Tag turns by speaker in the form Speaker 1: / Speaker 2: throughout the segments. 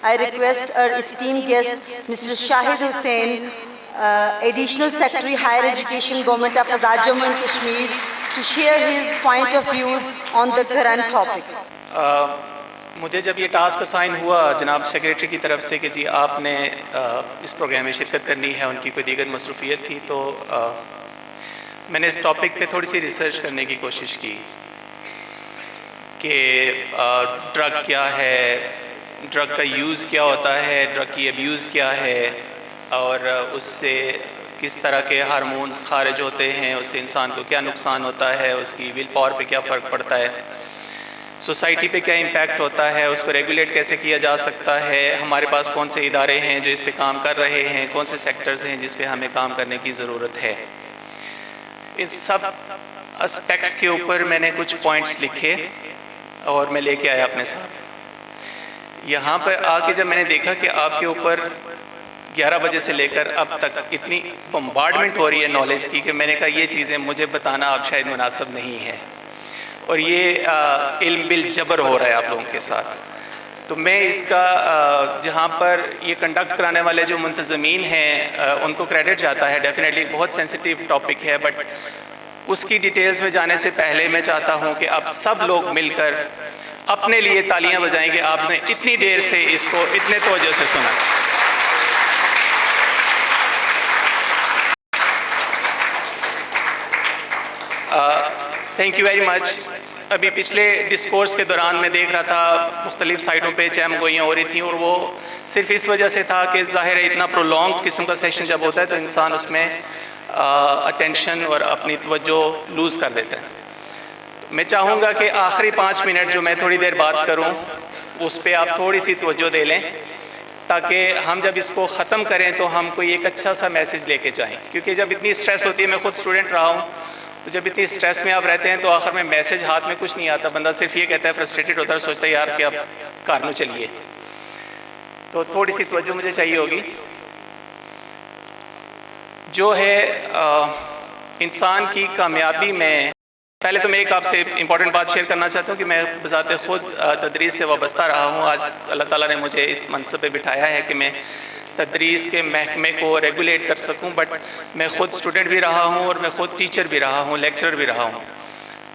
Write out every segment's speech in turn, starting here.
Speaker 1: I request our esteemed guest, Mr. Shahid Hussain, Additional Secretary Higher Education, Government of Azad Jammu and Kashmir, to share his point of views on the current topic.
Speaker 2: मुझे जब ये task assign हुआ जनाब secretary की तरफ से कि जी आपने इस प्रोग्राम में शिरकत करनी है, उनकी कोई दीगर मसरूफियत थी, तो मैंने इस टॉपिक पे थोड़ी सी रिसर्च करने की कोशिश की कि ड्रग क्या है, ड्रग का यूज़ क्या होता है, ड्रग की अब्यूज़ क्या है और उससे किस तरह के हार्मोन्स खारिज होते हैं, उससे इंसान को क्या नुकसान होता है, उसकी विल पावर पे क्या फ़र्क पड़ता है, सोसाइटी पे क्या इम्पैक्ट होता है, उसको रेगुलेट कैसे किया जा सकता है, हमारे पास कौन से इदारे हैं जो इस पे काम कर रहे हैं, कौन से सेक्टर्स हैं जिस पे हमें काम करने की ज़रूरत है। इन सब एस्पेक्ट्स के ऊपर मैंने कुछ पॉइंट्स लिखे और मैं लेके आया अपने साथ। यहाँ पर आके जब मैंने देखा कि आपके ऊपर 11 बजे से लेकर अब तक इतनी बम्बार्डमेंट हो रही है नॉलेज की कि मैंने कहा ये चीज़ें मुझे बताना अब शायद मुनासिब नहीं है और ये इल्म बिल जबर हो रहा है आप लोगों के साथ। तो मैं इसका जहाँ पर ये कंडक्ट कराने वाले जो मुंतज़मीन हैं उनको क्रेडिट जाता है। डेफिनेटली बहुत सेंसिटिव टॉपिक है, बट उसकी डिटेल्स में जाने से पहले मैं चाहता हूँ कि आप सब लोग मिलकर अपने लिए तालियां बजाएं कि आपने इतनी देर से इसको इतने तवज्जो से सुना। Thank you very much. अभी पिछले डिस्कोर्स के दौरान मैं देख रहा था मुख्तलिफ साइटों पे चैम गोइयाँ हो रही थी और वो सिर्फ इस वजह से था कि ज़ाहिर है इतना प्रोलॉन्ग किस्म का सेशन जब होता है तो इंसान उसमें अटेंशन और अपनी तवज्जो लूज़ कर देता है। तो मैं चाहूँगा कि आखिरी 5 मिनट जो मैं थोड़ी देर बात करूँ उस पर आप थोड़ी सी तवज्जो दे लें ताकि हम जब इसको ख़त्म करें तो हम कोई एक अच्छा सा मैसेज लेके जाएँ, क्योंकि जब इतनी स्ट्रेस होती है, मैं ख़ुद स्टूडेंट रहा हूँ, तो जब इतनी स्ट्रेस में आप रहते हैं तो आखिर में मैसेज हाथ में कुछ नहीं आता, बंदा सिर्फ ये कहता है, फ्रस्ट्रेटेड होता है, सोचता है यार कि अब कार में चलिए। तो थोड़ी सी तवज्जो मुझे चाहिए होगी। जो है इंसान की कामयाबी में, पहले तो मैं एक आपसे इम्पॉर्टेंट बात शेयर करना चाहता हूँ कि मैं बज़ाते ख़ुद तदरीस से वाबस्ता रहा हूँ। आज अल्लाह ताला ने मुझे इस मनसब पे बिठाया है कि मैं तदरीस के महकमे को रेगुलेट कर सकूं, बट मैं ख़ुद स्टूडेंट भी रहा हूं और मैं ख़ुद टीचर भी रहा हूं, लेक्चरर भी रहा हूं।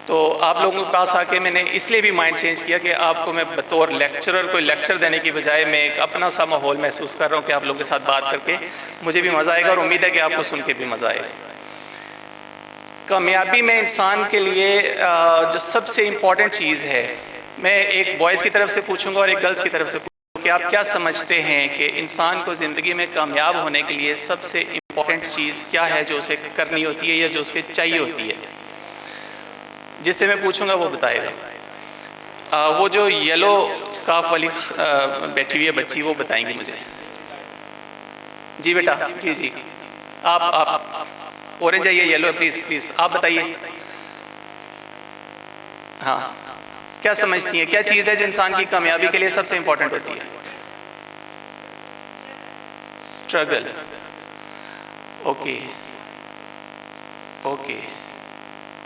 Speaker 2: तो आप लोगों के पास आके मैंने इसलिए भी माइंड चेंज किया कि आपको मैं बतौर लेक्चरर कोई लेक्चर देने की बजाय मैं एक अपना सा माहौल महसूस कर रहा हूं कि आप लोगों के साथ बात करके मुझे भी मज़ा आएगा और उम्मीद है कि आपको सुन के भी मज़ा आएगा। कामयाबी में इंसान के लिए जो सबसे इम्पॉर्टेंट चीज़ है, मैं एक बॉयज़ की तरफ से पूछूँगा और एक गर्ल्स की तरफ से कि आप क्या समझते हैं कि इंसान को ज़िंदगी में कामयाब होने के लिए सबसे इम्पॉर्टेंट चीज़ क्या है जो उसे करनी होती है या जो उसके चाहिए होती है? जिससे मैं पूछूंगा वो बताएगा। वो जो येलो स्कार्फ वाली बैठी हुई है बच्ची, वो बताएंगी मुझे। जी बेटा, जी जी, आप ऑरेंज आइए, येलो प्लीज़ प्लीज़ आप बताइए। हाँ, क्या समझती हैं, क्या चीज़ है जो इंसान की कामयाबी के लिए सबसे इम्पोर्टेंट होती है? स्ट्रगल। Okay okay.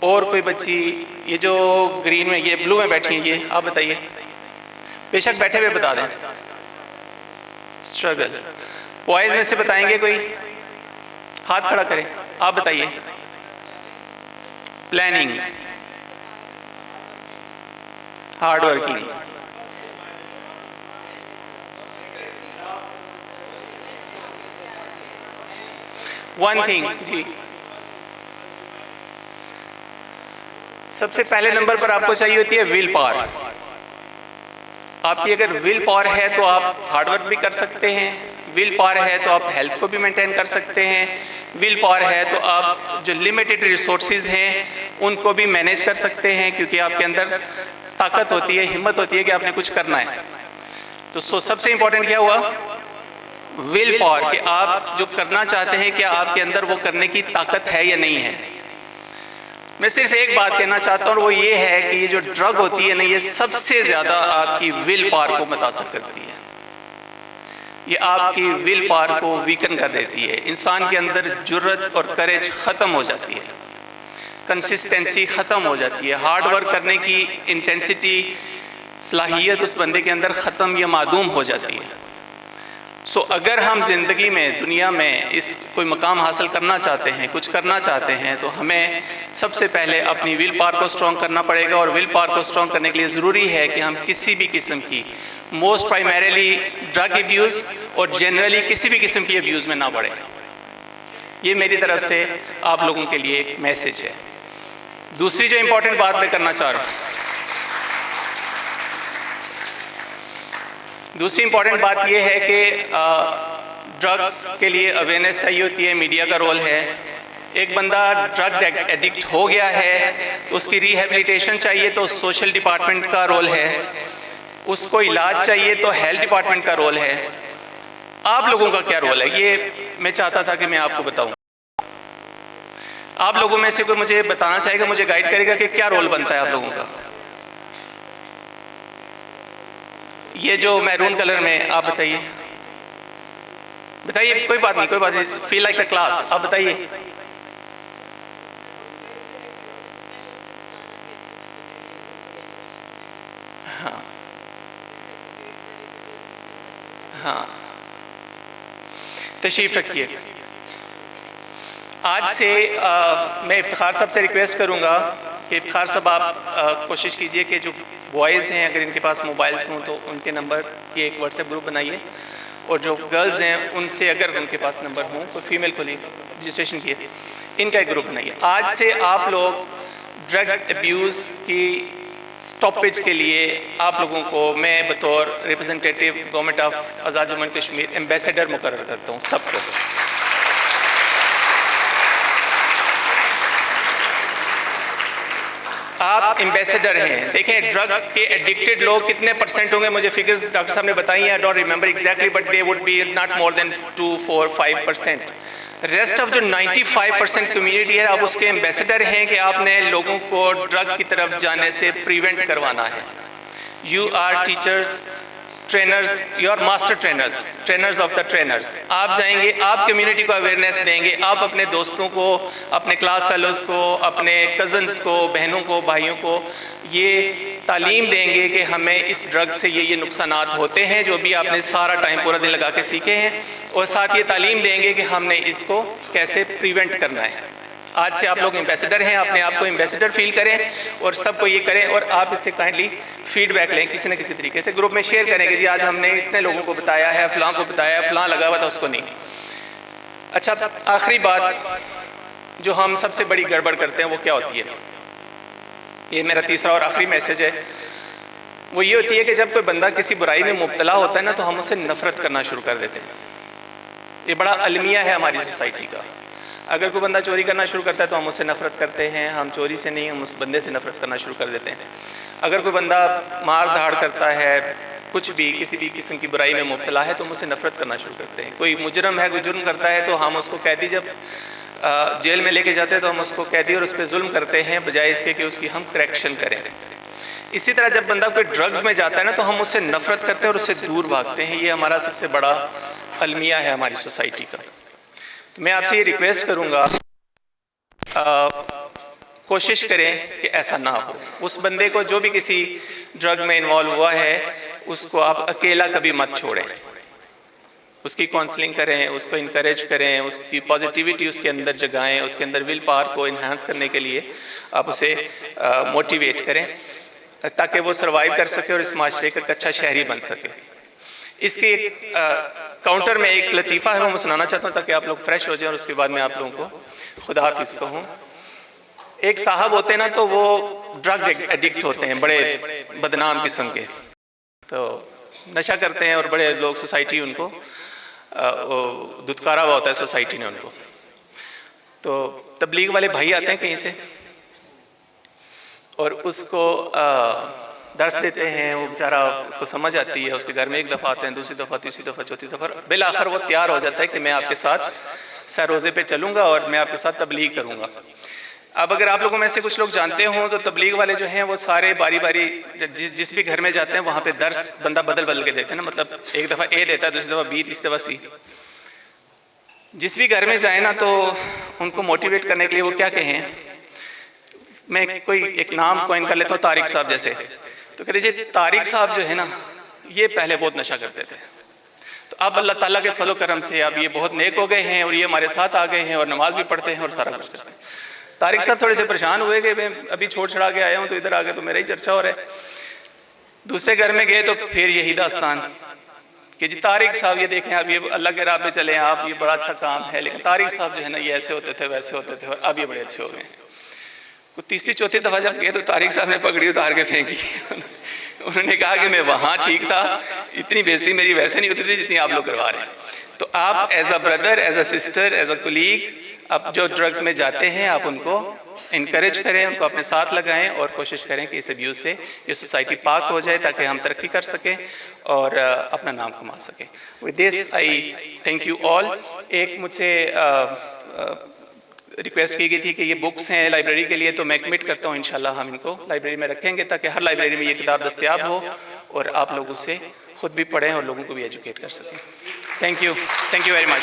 Speaker 2: और कोई बच्ची, ये जो ग्रीन में, ये ब्लू में बैठी है, ये आप बताइए, बेशक बैठे हुए बता दें। स्ट्रगल। बॉयज़ में से बताएंगे कोई? हाथ खड़ा करें, आप बताइए। Planning, hard working, one thing. जी, सबसे पहले नंबर पर आपको चाहिए होती है विल पावर। आपकी अगर विल पावर है तो आप हार्ड वर्क भी कर सकते हैं, विल पावर है तो आप हेल्थ को भी मेंटेन कर सकते हैं, विल पावर है तो आप जो लिमिटेड रिसोर्सेज हैं उनको भी मैनेज कर सकते हैं, क्योंकि आपके अंदर ताकत होती है, हिम्मत होती है कि आपने कुछ करना है। तो सबसे इंपॉर्टेंट क्या हुआ? विल पावर, कि आप जो करना चाहते हैं क्या आपके अंदर वो करने की ताकत है या नहीं है। मैं सिर्फ एक बात कहना चाहता हूँ, वो ये है कि ये जो ड्रग होती है ना, ये सबसे ज़्यादा आपकी विल पावर को मुतासर करती है। ये आपकी विल पावर को वीकन कर देती है, इंसान के अंदर जुर्रत और करेज ख़त्म हो जाती है, कंसिस्टेंसी ख़त्म हो जाती है, हार्ड वर्क करने की इंटेंसिटी, सलाहियत उस बंदे के अंदर ख़त्म या मादूम हो जाती है। सो अगर हम ज़िंदगी में, दुनिया में इस कोई मकाम हासिल करना चाहते हैं, कुछ करना चाहते हैं, तो हमें सबसे पहले अपनी विल पावर को स्ट्रॉन्ग करना पड़ेगा। और विल पावर को स्ट्रॉन्ग करने के लिए ज़रूरी है कि हम किसी भी किस्म की, मोस्ट प्राइमरीली ड्रग अब्यूज़ और जनरली किसी भी किस्म की अब्यूज़ में ना पड़े। ये मेरी तरफ से आप लोगों के लिए एक मैसेज है। दूसरी जो इम्पोर्टेंट बात मैं करना चाह रहा हूँ, दूसरी इम्पॉर्टेंट बात यह है कि ड्रग्स के लिए अवेयरनेस चाहिए होती है, मीडिया का रोल है। एक बंदा ड्रग एडिक्ट हो गया है तो उसकी रिहेबिलिटेशन चाहिए तो सोशल डिपार्टमेंट का रोल है, उसको इलाज चाहिए तो हेल्थ डिपार्टमेंट का रोल है। आप लोगों का क्या रोल है, ये मैं चाहता था कि मैं आपको बताऊं। आप लोगों में से कोई मुझे बताना चाहेगा, मुझे गाइड करेगा कि क्या रोल बनता है आप लोगों का? ये जो मैरून कलर में, आप बताइए, बताइए, कोई बात नहीं, कोई बात नहीं, फील लाइक अ क्लास, आप बताइए। हाँ हाँ, तशरीफ रखिए। आज से मैं इफ्तिखार साहब से रिक्वेस्ट करूंगा कि इफ्तिखार साहब आप कोशिश कीजिए कि जो बॉयज़ हैं, अगर इनके पास मोबाइल्स हों तो उनके नंबर की एक व्हाट्सएप ग्रुप बनाइए, और जो गर्ल्स हैं उनसे अगर उनके पास नंबर हों तो फीमेल को लिए रजिस्ट्रेशन किए, इनका एक ग्रुप बनाइए। आज से आप लोग ड्रग अब्यूज़ की स्टॉपेज के लिए आप लोगों को मैं बतौर representative government of Azad Jammu and Kashmir ambassador मुकर्रर करता हूँ सबको। आप एम्बेसडर हैं। देखें ड्रग के एडिक्टेड लोग कितने परसेंट होंगे, मुझे फिगर्स डॉक्टर साहब ने बताई हैं, I don't remember exactly, but they would be not more than 2, 4, 5%। Rest of जो 95% कम्युनिटी है, आप उसके एम्बेसडर हैं कि आपने लोगों को ड्रग की तरफ जाने से प्रिवेंट करवाना है। You are teachers, trainers, you are master trainers, trainers of the trainers. आप जाएंगे, आप कम्युनिटी को अवेयरनेस देंगे, आप अपने दोस्तों को, अपने क्लास फेलोज़ को, अपने कज़न्स को, बहनों को, भाइयों को ये तालीम देंगे कि हमें इस ड्रग से ये नुकसानात होते हैं, जो भी आपने सारा टाइम पूरा दिन लगा के सीखे हैं, और साथ ये तालीम देंगे कि हमने इसको कैसे प्रिवेंट करना है। आज से आप लोग एम्बेसडर हैं, अपने आप को एम्बेसडर फील करें और सबको ये करें, और आप इससे काइंडली फीडबैक लें, किसी न किसी तरीके से ग्रुप में शेयर करें कि जी आज हमने इतने लोगों को बताया है, फ़लाँ को बताया है, फ़लाँ लगा हुआ था उसको नहीं। अच्छा, आखिरी बात जो हम सबसे बड़ी गड़बड़ करते हैं वो क्या होती है, ये मेरा तीसरा और आखिरी मैसेज है, वो ये होती है कि जब कोई बंदा किसी बुराई में मुब्तला होता है ना, तो हम उससे नफ़रत करना शुरू कर देते हैं। ये बड़ा अलमिया है हमारी सोसाइटी का। अगर कोई बंदा चोरी करना शुरू करता है तो हम उससे नफ़रत करते हैं, हम चोरी से नहीं, हम उस बंदे से नफ़रत करना शुरू कर देते हैं। अगर कोई बंदा मार धाड़ करता है, कुछ भी किसी भी किस्म की बुराई में मुब्तला है, तो हम उससे नफ़रत करना शुरू करते हैं। कोई मुजरम है, कोई जुर्म करता है, तो हम उसको कैदी जब जेल में लेके जाते हैं तो हम उसको कैदी और उस पर जुल्म करते हैं, बजाय इसके कि उसकी हम करेक्शन करें। इसी तरह जब बंदा कोई ड्रग्स में जाता है ना, तो हम उससे नफ़रत करते हैं और उससे दूर भागते हैं। ये हमारा सबसे बड़ा अलमिया है हमारी सोसाइटी का। तो मैं आपसे ये रिक्वेस्ट करूँगा, कोशिश करें कि ऐसा ना हो। उस बंदे को जो भी किसी ड्रग में इन्वॉल्व हुआ है, उसको आप अकेला कभी मत छोड़ें, उसकी काउंसलिंग करें, उसको इनकरेज करें, उसकी पॉजिटिविटी उसके अंदर जगाएं, उसके अंदर विल पावर को इन्हांस करने के लिए आप उसे मोटिवेट करें, ताकि वो सर्वाइव कर सके और इस माशरे का एक अच्छा शहरी बन सके। इसके एक काउंटर में एक लतीफ़ा है, वो मैं सुनाना चाहता हूँ ताकि आप लोग फ्रेश हो जाएं, और उसके बाद मैं आप लोगों को खुदा हाफिज़ कहूँ। एक साहब होते हैं ना, तो वो ड्रग एडिक्ट होते हैं, बड़े बदनाम किस्म के, तो नशा करते हैं और बड़े लोग, सोसाइटी उनको दुत्कारा हुआ होता है सोसाइटी ने उनको। तो तबलीग वाले भाई आते हैं कहीं से और उसको दर्स देते हैं, वो बेचारा, उसको समझ आती है, उसके घर में एक दफ़ा आते हैं, दूसरी दफ़ा, तीसरी दफ़ा, चौथी दफ़ा, बिल आखिर वो तैयार हो जाता है कि मैं आपके साथ सर रोज़े पे चलूँगा और मैं आपके साथ तबलीग करूँगा। अब अगर आप लोगों में से कुछ लोग जानते हों तो तबलीग वाले जो हैं वो सारे बारी बारी जिस भी घर में जाते हैं वहाँ पे दर्स बंदा बदल बदल के देते हैं ना, मतलब एक दफ़ा ए देता है, दूसरी दफ़ा बी, तीसरी दफ़ा सी। जिस भी घर में जाए ना, तो उनको मोटिवेट करने के लिए वो क्या कहें, मैं कोई एक नाम कॉइन कर लेता हूँ, तारिक साहब जैसे, तो कहते जी तारिक साहब जो है ना, ये पहले बहुत नशा करते थे, तो अब अल्लाह ताला के फलो करम से अब ये बहुत नेक हो गए हैं और ये हमारे साथ आ गए हैं और नमाज भी पढ़ते हैं और सारा कुछ करते हैं। तारिक साहब थोड़े से परेशान हुए कि मैं अभी छोड़ छड़ा के आया हूँ तो इधर आ गए तो मेरा ही चर्चा हो रहा है। दूसरे घर में गए तो फिर यही दास्तान कि जी तारिक साहब ये देखें आप ये अल्लाह के राह पे चले हैं आप, ये बड़ा अच्छा काम है, लेकिन तारिक साहब जो है ना ये ऐसे होते थे वैसे होते थे और अब ये बड़े अच्छे हो गए। कुछ तीसरी चौथी दफ़ा जब गए तो तारिक साहब ने पगड़ी उतार के फेंकी। उन्होंने कहा कि मैं वहाँ ठीक था, इतनी बेइज्जती मेरी वैसे नहीं होती थी जितनी आप लोग करवा रहे हैं। तो आप as a brother, as a sister, as a colleague, अब जो ड्रग्स में जाते हैं आप उनको इनकरेज करें, उनको अपने साथ लगाएं और कोशिश करें कि इस अब्यूज़ से ये सोसाइटी पाक हो जाए ताकि हम तरक्की कर सकें और अपना नाम कमा सकें। With this I thank you all. एक मुझसे रिक्वेस्ट की गई थी कि ये बुक्स हैं लाइब्रेरी के लिए, तो मैं कमिट करता हूँ इंशाल्लाह हम इनको लाइब्रेरी में रखेंगे ताकि हर लाइब्रेरी में ये किताब दस्तयाब हो और आप लोग उससे खुद भी पढ़ें और लोगों को भी एजुकेट कर सकें। Thank you very much.